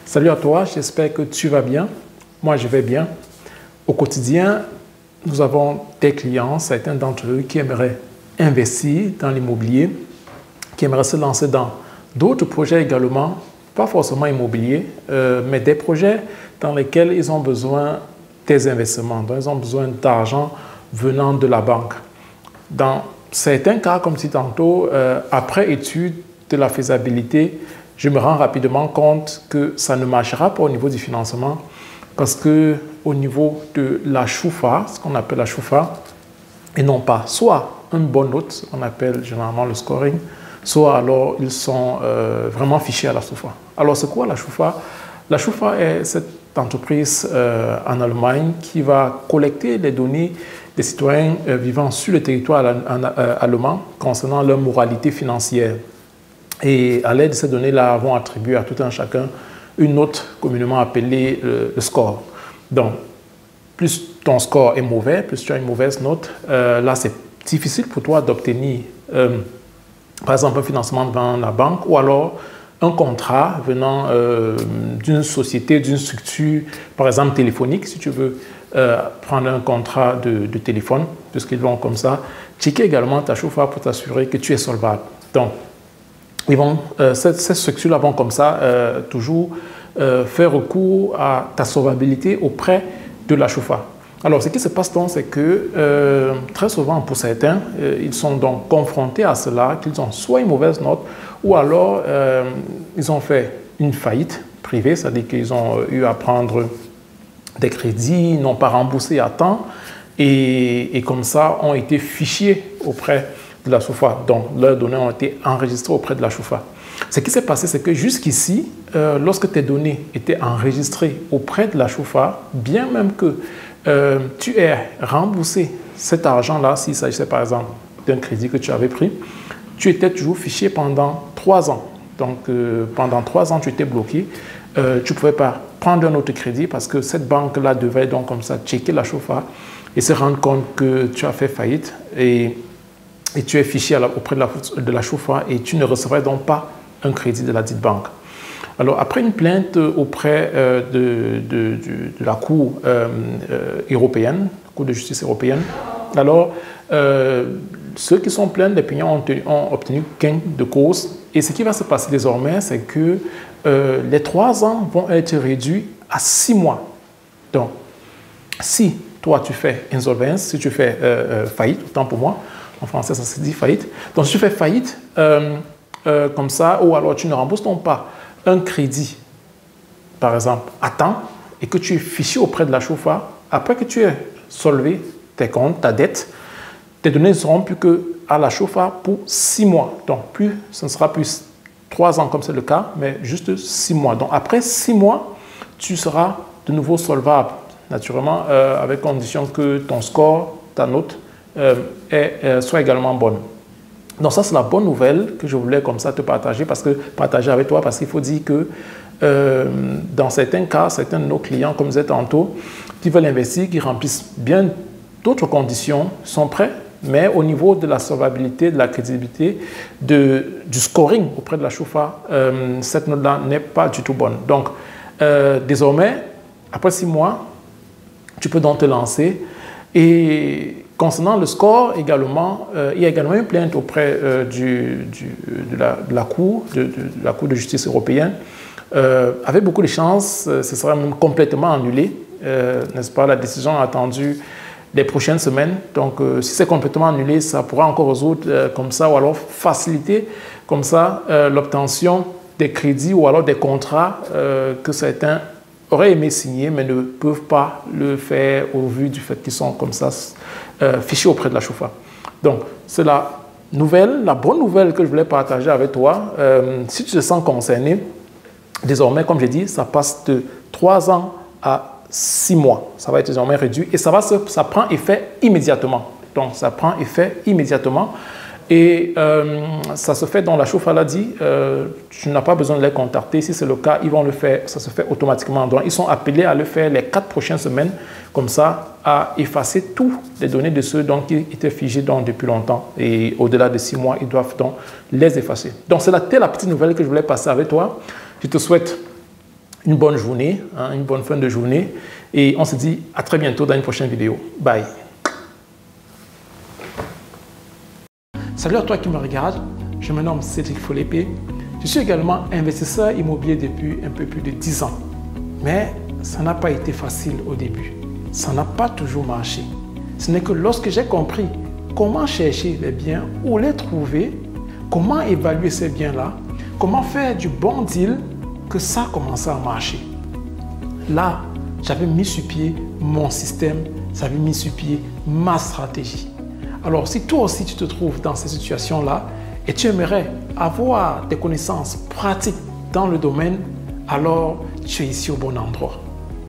Salut à toi, j'espère que tu vas bien. Moi, je vais bien. Au quotidien, nous avons des clients, certains d'entre eux qui aimeraient investir dans l'immobilier, qui aimeraient se lancer dans d'autres projets également, pas forcément immobiliers, mais des projets dans lesquels ils ont besoin des investissements, dont ils ont besoin d'argent venant de la banque. Dans certains cas, comme si tantôt, après étude de la faisabilité, je me rends rapidement compte que ça ne marchera pas au niveau du financement parce qu'au niveau de la choufa, ce qu'on appelle la choufa, ils n'ont pas soit une bonne note, on appelle généralement le scoring, soit alors ils sont vraiment fichés à la choufa. Alors c'est quoi la choufa? La choufa est cette entreprise en Allemagne qui va collecter les données des citoyens vivant sur le territoire allemand concernant leur moralité financière. Et à l'aide de ces données-là, vont attribuer à tout un chacun une note communément appelée le score. Donc, plus ton score est mauvais, plus tu as une mauvaise note, là c'est difficile pour toi d'obtenir, par exemple, un financement devant la banque ou alors un contrat venant d'une société, d'une structure, par exemple téléphonique, si tu veux prendre un contrat de téléphone, puisqu'ils vont comme ça, checker également ta chauffeur pour t'assurer que tu es solvable. Donc, ces structures-là vont comme ça toujours faire recours à ta solvabilité auprès de la chauffeur. Alors, ce qui se passe donc, c'est que très souvent, pour certains, ils sont donc confrontés à cela, qu'ils ont soit une mauvaise note, ou alors ils ont fait une faillite privée, c'est-à-dire qu'ils ont eu à prendre des crédits, n'ont pas remboursé à temps, et comme ça, ont été fichés auprès de la choufa. Donc, leurs données ont été enregistrées auprès de la choufa. Ce qui s'est passé, c'est que jusqu'ici, lorsque tes données étaient enregistrées auprès de la choufa, bien même que tu aies remboursé cet argent-là, s'il s'agissait par exemple d'un crédit que tu avais pris, tu étais toujours fiché pendant 3 ans. Donc, pendant 3 ans, tu étais bloqué. Tu ne pouvais pas prendre un autre crédit parce que cette banque-là devait donc comme ça checker la choufa et se rendre compte que tu as fait faillite et tu es fiché auprès de la choufa et tu ne recevrais donc pas un crédit de la dite banque. Alors, après une plainte auprès de la Cour européenne, la Cour de justice européenne, alors ceux qui sont plaints des plaignants ont obtenu gain de cause. Et ce qui va se passer désormais, c'est que les 3 ans vont être réduits à 6 mois. Donc, si toi tu fais insolvence, si tu fais faillite, autant pour moi, en français ça se dit faillite, donc si tu fais faillite comme ça, ou alors tu ne rembourses donc pas un crédit, par exemple, à temps, et que tu es fiché auprès de la chauffeur, après que tu aies solvé tes comptes, ta dette, tes données ne seront plus qu'à la chauffeur pour 6 mois. Donc, ce ne sera plus 3 ans comme c'est le cas, mais juste 6 mois. Donc, après 6 mois, tu seras de nouveau solvable, naturellement, avec condition que ton score, ta note, soit également bonne. Donc ça, c'est la bonne nouvelle que je voulais comme ça te partager avec toi, parce qu'il faut dire que dans certains cas, certains de nos clients, comme je disais tantôt, qui veulent investir, qui remplissent bien d'autres conditions, sont prêts, mais au niveau de la solvabilité, de la crédibilité, du scoring auprès de la chauffeur, cette note-là n'est pas du tout bonne. Donc, désormais, après 6 mois, tu peux donc te lancer. Et concernant le score également, il y a également une plainte auprès de la Cour de justice européenne. Avec beaucoup de chance, ce sera même complètement annulé, n'est-ce pas? La décision attendue les prochaines semaines. Donc, si c'est complètement annulé, ça pourra encore résoudre comme ça, ou alors faciliter comme ça l'obtention des crédits ou alors des contrats que certains auraient aimé signer, mais ne peuvent pas le faire au vu du fait qu'ils sont comme ça fichés auprès de la chauffeur. Donc, c'est la bonne nouvelle que je voulais partager avec toi. Si tu te sens concerné, désormais, comme j'ai dit, ça passe de 3 ans à 6 mois. Ça va être désormais réduit et ça prend effet immédiatement. Donc, ça prend effet immédiatement. Et ça se fait dans la chauffeur l'a dit, tu n'as pas besoin de les contacter. Si c'est le cas, ils vont le faire, ça se fait automatiquement. Donc, ils sont appelés à le faire les 4 prochaines semaines, comme ça, à effacer toutes les données de ceux donc, qui étaient figés donc, depuis longtemps. Et au-delà de 6 mois, ils doivent donc les effacer. Donc, c'est la petite nouvelle que je voulais passer avec toi. Je te souhaite une bonne journée, une bonne fin de journée. Et on se dit à très bientôt dans une prochaine vidéo. Bye. Salut à toi qui me regarde. Je me nomme Cédric Folépé. Je suis également investisseur immobilier depuis un peu plus de 10 ans. Mais ça n'a pas été facile au début. Ça n'a pas toujours marché. Ce n'est que lorsque j'ai compris comment chercher les biens, où les trouver, comment évaluer ces biens-là, comment faire du bon deal, que ça a commencé à marcher. Là, j'avais mis sur pied mon système, j'avais mis sur pied ma stratégie. Alors, si toi aussi tu te trouves dans ces situations-là et tu aimerais avoir des connaissances pratiques dans le domaine, alors tu es ici au bon endroit.